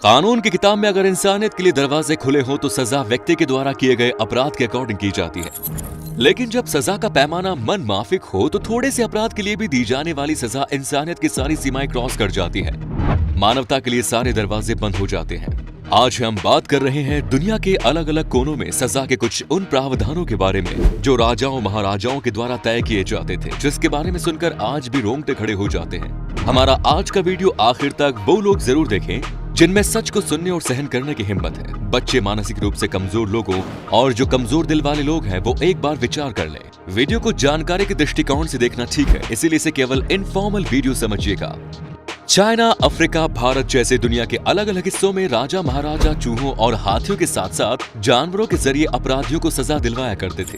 कानून की किताब में अगर इंसानियत के लिए दरवाजे खुले हों तो सजा व्यक्ति के द्वारा किए गए अपराध के अकॉर्डिंग की जाती है। लेकिन जब सजा का पैमाना मन माफिक हो तो थोड़े से अपराध के लिए भी दी जाने वाली सजा इंसानियत की सारी सीमाएं क्रॉस कर जाती है। मानवता के लिए सारे दरवाजे बंद हो जाते हैं। आज हम बात कर रहे हैं दुनिया के अलग अलग कोनों में सजा के कुछ उन प्रावधानों के बारे में जो राजाओं महाराजाओं के द्वारा तय किए जाते थे, जिसके बारे में सुनकर आज भी रोंगटे खड़े हो जाते हैं। हमारा आज का वीडियो आखिर तक वो लोग जरूर देखें जिनमें सच को सुनने और सहन करने की हिम्मत है। बच्चे, मानसिक रूप से कमजोर लोगों और जो कमजोर दिल वाले लोग हैं वो एक बार विचार कर लें। वीडियो को जानकारी के दृष्टिकोण से देखना ठीक है, इसीलिए इसे केवल इनफॉर्मल वीडियो समझिएगा। चाइना, अफ्रीका, भारत जैसे दुनिया के अलग अलग हिस्सों में राजा महाराजा चूहों और हाथियों के साथ साथ जानवरों के जरिए अपराधियों को सजा दिलवाया करते थे।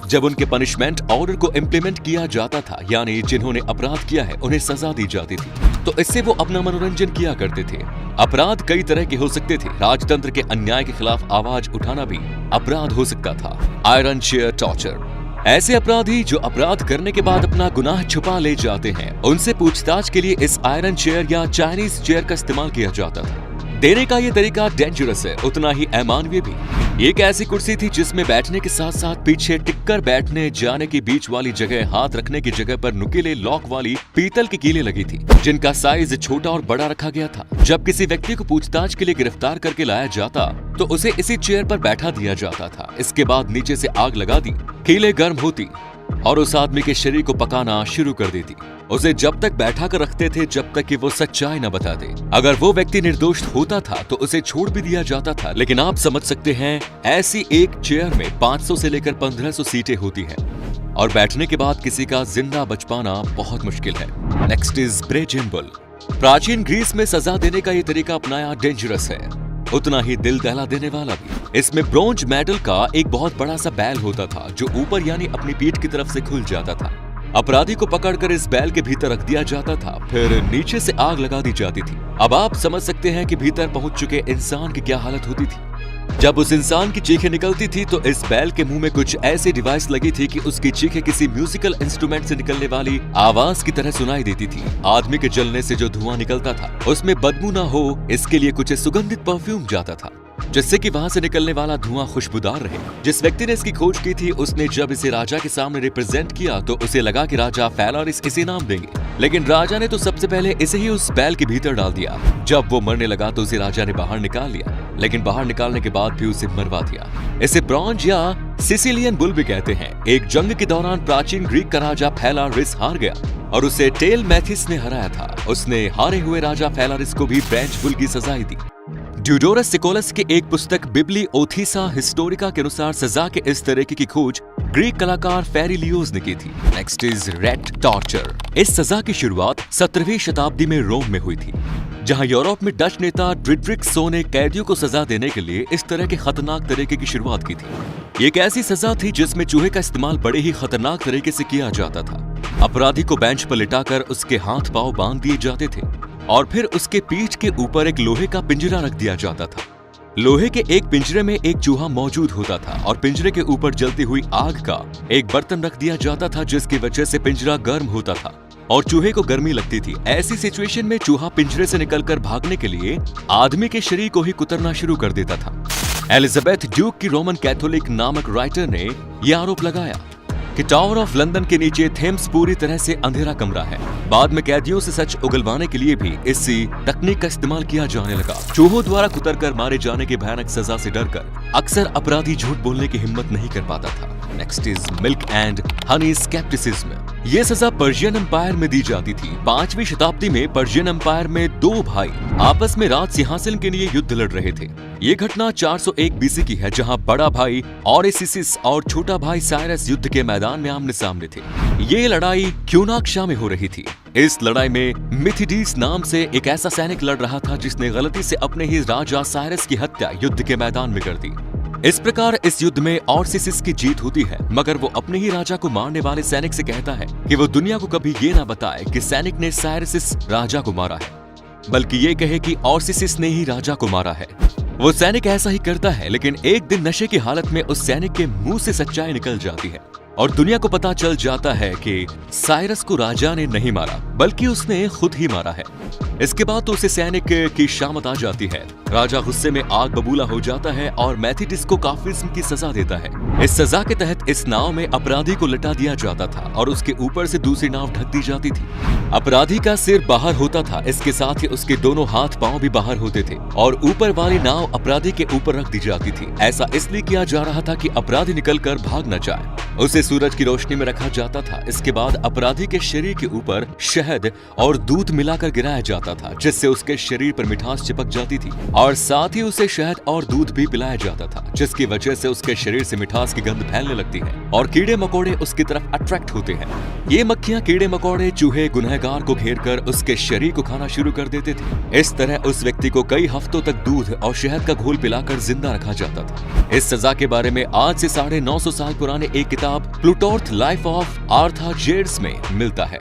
जब उनके पनिशमेंट ऑर्डर को इम्प्लीमेंट किया जाता था, यानी जिन्होंने अपराध किया है उन्हें सजा दी जाती थी, तो इससे वो अपना मनोरंजन किया करते थे। अपराध कई तरह के हो सकते थे। राजतंत्र के अन्याय के खिलाफ आवाज उठाना भी अपराध हो सकता था। आयरन चेयर टॉर्चर, ऐसे अपराधी जो अपराध करने के बाद अपना गुनाह छुपा ले जाते हैं, उनसे पूछताछ के लिए इस आयरन चेयर या चाइनीज चेयर का इस्तेमाल किया जाता था। देने का ये तरीका डेंजरस है, उतना ही अमानवीय भी। एक ऐसी कुर्सी थी जिसमें बैठने के साथ साथ पीछे टिककर बैठने जाने की बीच वाली जगह हाथ रखने की जगह पर नुकीले लॉक वाली पीतल की कीलें लगी थी, जिनका साइज छोटा और बड़ा रखा गया था। जब किसी व्यक्ति को पूछताछ के लिए गिरफ्तार करके लाया जाता तो उसे इसी चेयर पर बैठा दिया जाता था। इसके बाद नीचे से आग लगा दी, कीलें गर्म होती और उस आदमी के शरीर को पकाना शुरू कर देती। उसे जब तक बैठा कर रखते थे जब तक कि वो सच्चाई न बता दे। अगर वो व्यक्ति निर्दोष होता था तो उसे छोड़ भी दिया जाता था। लेकिन आप समझ सकते हैं, ऐसी एक चेयर में 500 से लेकर 1500 सीटें होती हैं और बैठने के बाद किसी का जिंदा बच पाना बहुत मुश्किल है। Next is brazing bull. प्राचीन ग्रीस में सजा देने का ये तरीका अपनाया डेंजरस है, उतना ही दिल दहला देने वाला भी। इसमें ब्रोंज मेटल का एक बहुत बड़ा सा बैल होता था जो ऊपर यानी अपनी पीठ की तरफ से खुल जाता था। अपराधी को पकड़कर इस बैल के भीतर रख दिया जाता था, फिर नीचे से आग लगा दी जाती थी। अब आप समझ सकते हैं कि भीतर पहुंच चुके इंसान की क्या हालत होती थी। जब उस इंसान की चीखें निकलती थी तो इस बैल के मुंह में कुछ ऐसी डिवाइस लगी थी कि उसकी चीखें किसी म्यूजिकल इंस्ट्रूमेंट से निकलने वाली आवाज की तरह सुनाई देती थी। आदमी के जलने से जो धुआं निकलता था उसमें बदबू ना हो, इसके लिए कुछ सुगंधित परफ्यूम जाता था, जिससे कि वहां से निकलने वाला धुआं खुशबूदार रहे। जिस व्यक्ति ने इसकी खोज की थी उसने जब इसे राजा के सामने रिप्रेजेंट किया तो उसे लगा कि राजा फेलारिस इसे नाम देंगे, लेकिन राजा ने तो सबसे पहले इसे ही उस बैल के भीतर डाल दिया। जब वो मरने लगा तो उसे राजा ने बाहर निकाल लिया, लेकिन बाहर निकालने के बाद भी उसे मरवा दिया। इसे ब्रॉन्ज या सिसिलियन बुल भी कहते हैं। एक जंग के दौरान प्राचीन ग्रीक का राजा फेलारिस हार गया और उसे टेलमैथिस ने हराया था। उसने हारे हुए राजा फेलारिस को भी ब्रेंच बुल की सजा दी। ड्यूडोरस सिकोलस की एक पुस्तक बिब्लियोथीसा हिस्टोरिका के अनुसार सजा के इस तरीके की खोज ग्रीक कलाकार फेरिलियोस ने की थी। Next is rate torture. इस सजा की शुरुआत 17वीं शताब्दी में रोम में हुई थी, जहां यूरोप में डच नेता डिडरिक सो ने कैदियों को सजा देने के लिए इस तरह के खतरनाक तरीके की शुरुआत की थी। एक ऐसी सजा थी जिसमें चूहे का इस्तेमाल बड़े ही खतरनाक तरीके से किया जाता था। अपराधी को बेंच पर लिटाकर उसके हाथ पांव बांध दिए जाते थे और फिर उसके पीठ के ऊपर एक लोहे का पिंजरा रख दिया जाता था। लोहे के एक पिंजरे में एक चूहा मौजूद होता था और पिंजरे के ऊपर जलती हुई आग का एक बर्तन रख दिया जाता था, जिसकी वजह से पिंजरा गर्म होता था और चूहे को गर्मी लगती थी। ऐसी सिचुएशन में चूहा पिंजरे से निकलकर भागने के लिए आदमी के शरीर को ही कुतरना शुरू कर देता था। एलिजाबेथ ड्यूक की रोमन कैथोलिक नामक राइटर ने यह आरोप लगाया कि टावर ऑफ लंदन के नीचे थेम्स पूरी तरह से अंधेरा कमरा है। बाद में कैदियों से सच उगलवाने के लिए भी इसी तकनीक का इस्तेमाल किया जाने लगा। चूहों द्वारा कुतरकर मारे जाने की भयानक सजा से डरकर अक्सर अपराधी झूठ बोलने की हिम्मत नहीं कर पाता था। Next is milk and honey scepticism. ये सजा पर्शियन एम्पायर में दी जाती थी। 5वीं शताब्दी में पर्शियन एम्पायर में दो भाई आपस में राज सिंहासन के लिए युद्ध लड़ रहे थे। ये घटना 401 बीसी की है, जहां बड़ा भाई ऑरेसिसिस और छोटा भाई साइरस युद्ध के मैदान में आमने सामने थे। ये लड़ाई क्यूनाक्शा में हो रही थी। इस लड़ाई में मिथिडीस नाम से एक ऐसा सैनिक लड़ रहा था जिसने गलती से अपने ही राजा साइरस की हत्या युद्ध के मैदान में कर दी। इस प्रकार इस युद्ध में ऑरेसिसिस की जीत होती है, मगर वो अपने ही राजा को मारने वाले सैनिक से कहता है कि वो दुनिया को कभी ये ना बताए कि सैनिक ने साइरसिस राजा को मारा है, बल्कि ये कहे कि ऑरेसिसिस ने ही राजा को मारा है। वो सैनिक ऐसा ही करता है, लेकिन एक दिन नशे की हालत में उस सैनिक के मुंह से सच्चाई निकल जाती है और दुनिया को पता चल जाता है कि साइरस को राजा ने नहीं मारा बल्कि उसने खुद ही मारा है। इसके बाद तो उसे सैनिक की शामत आ जाती है। राजा गुस्से में आग बबूला हो जाता है और मैथिटिस को काफिज्म की सजा देता है। इस सजा के तहत इस नाव में अपराधी को लटा दिया जाता था और उसके ऊपर से दूसरी नाव ढक दी जाती थी। अपराधी का सिर बाहर होता था, इसके साथ ही उसके दोनों हाथ पांव भी बाहर होते थे और ऊपर वाली नाव अपराधी के ऊपर रख दी जाती थी। ऐसा इसलिए किया जा रहा था कि अपराधी निकलकर भाग न जाए। उसे सूरज की रोशनी में रखा जाता था। इसके बाद अपराधी के शरीर के ऊपर शहद और दूध मिलाकर गिराया जाता था, जिससे उसके शरीर पर मिठास चिपक जाती थी और साथ ही उसे शहद और दूध भी पिलाया जाता था, जिसकी वजह से उसके शरीर से मिठास की गंध फैलने लगती है और कीड़े मकोड़े उसकी तरफ अट्रैक्ट होते हैं। ये मक्खियां, कीड़े मकोड़े, चूहे गुनहगार को घेरकर उसके शरीर को खाना शुरू कर देते थे। इस तरह उस व्यक्ति को कई हफ्तों तक दूध और शहद का घोल पिलाकर जिंदा रखा जाता था। इस सजा के बारे में आज से 950 साल पुराने एक किताब प्लूटार्थ लाइफ ऑफ आर्थाजेड्स में मिलता है।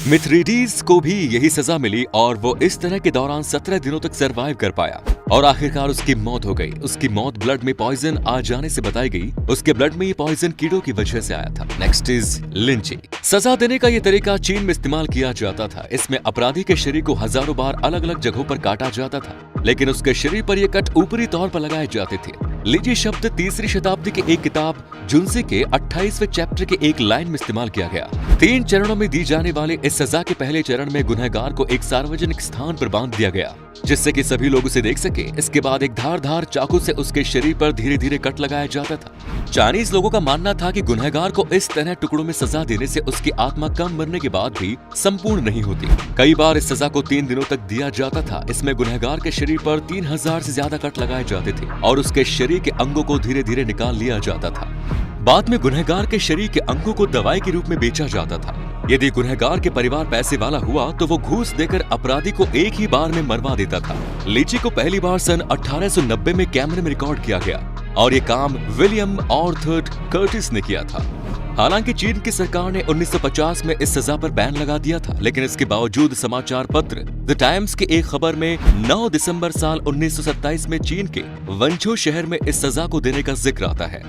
मिथ्रिडीज को भी यही सजा मिली और वो इस तरह के दौरान 17 दिनों तक सरवाइव कर पाया और आखिरकार उसकी मौत हो गई। उसकी मौत ब्लड में पॉइजन आ जाने से बताई गई। उसके ब्लड में ये पॉइजन कीड़ों की वजह से आया था। Next is lynching. सजा देने का ये तरीका चीन में इस्तेमाल किया जाता था। इसमें अपराधी के शरीर को हजारों बार अलग अलग जगहों पर काटा जाता था, लेकिन उसके शरीर पर ये कट ऊपरी तौर पर लगाए जाते थे। लीची शब्द 3री शताब्दी की एक किताब जुनसी के 28वें चैप्टर के एक लाइन में इस्तेमाल किया गया। 3 चरणों में दी जाने वाले इस सजा के पहले चरण में गुनहगार को एक सार्वजनिक स्थान पर बांध दिया गया, जिससे कि सभी लोग उसे देख सके। इसके बाद एक धारदार चाकू से उसके शरीर पर धीरे धीरे कट लगाया जाता था। चाइनीज लोगों का मानना था कि गुनहगार को इस तरह टुकड़ों में सजा देने से उसकी आत्मा कम मरने के बाद भी संपूर्ण नहीं होती। कई बार इस सजा को 3 दिनों तक दिया जाता था। इसमें गुनहगार के शरीर पर 3000 से ज्यादा कट लगाए जाते थे और उसके शरीर के अंगों को धीरे धीरे निकाल लिया जाता था। बाद में गुनहगार के शरीर के अंगों को दवाई के रूप में बेचा जाता था। यदि गुनहगार के परिवार पैसे वाला हुआ तो वो घूस देकर अपराधी को एक ही बार में मरवा देता था। लीची को पहली बार सन 1890 में कैमरे में रिकॉर्ड किया गया और ये काम विलियम आर्थर कर्टिस ने किया था। हालांकि चीन की सरकार ने 1950 में इस सजा पर बैन लगा दिया था, लेकिन इसके बावजूद समाचार पत्र द टाइम्स की एक खबर में 9 दिसंबर साल 1927 में चीन के वंचो शहर में इस सजा को देने का जिक्र आता है।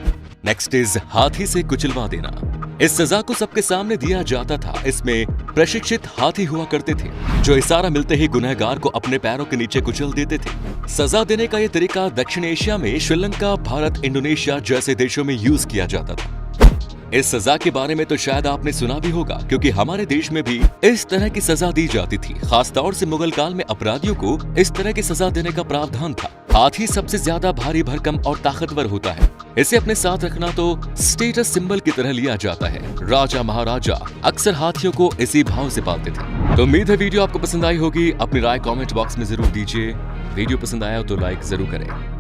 नेक्स्ट इज हाथी से कुचलवा देना। इस सजा को सबके सामने दिया जाता था। इसमें प्रशिक्षित हाथी हुआ करते थे जो इशारा मिलते ही गुनहगार को अपने पैरों के नीचे कुचल देते थे। सजा देने का यह तरीका दक्षिण एशिया में श्रीलंका, भारत, इंडोनेशिया जैसे देशों में यूज किया जाता था। इस सजा के बारे में तो शायद आपने सुना भी होगा, क्योंकि हमारे देश में भी इस तरह की सजा दी जाती थी। खासतौर से मुगल काल में अपराधियों को इस तरह की सजा देने का प्रावधान था। हाथी सबसे ज्यादा भारी भरकम और ताकतवर होता है। इसे अपने साथ रखना तो स्टेटस सिंबल की तरह लिया जाता है। राजा महाराजा अक्सर हाथियों को इसी भाव से पालते थे। तो उम्मीद है वीडियो आपको पसंद आई होगी। अपनी राय कमेंट बॉक्स में जरूर दीजिए। वीडियो पसंद आया हो तो लाइक जरूर करें।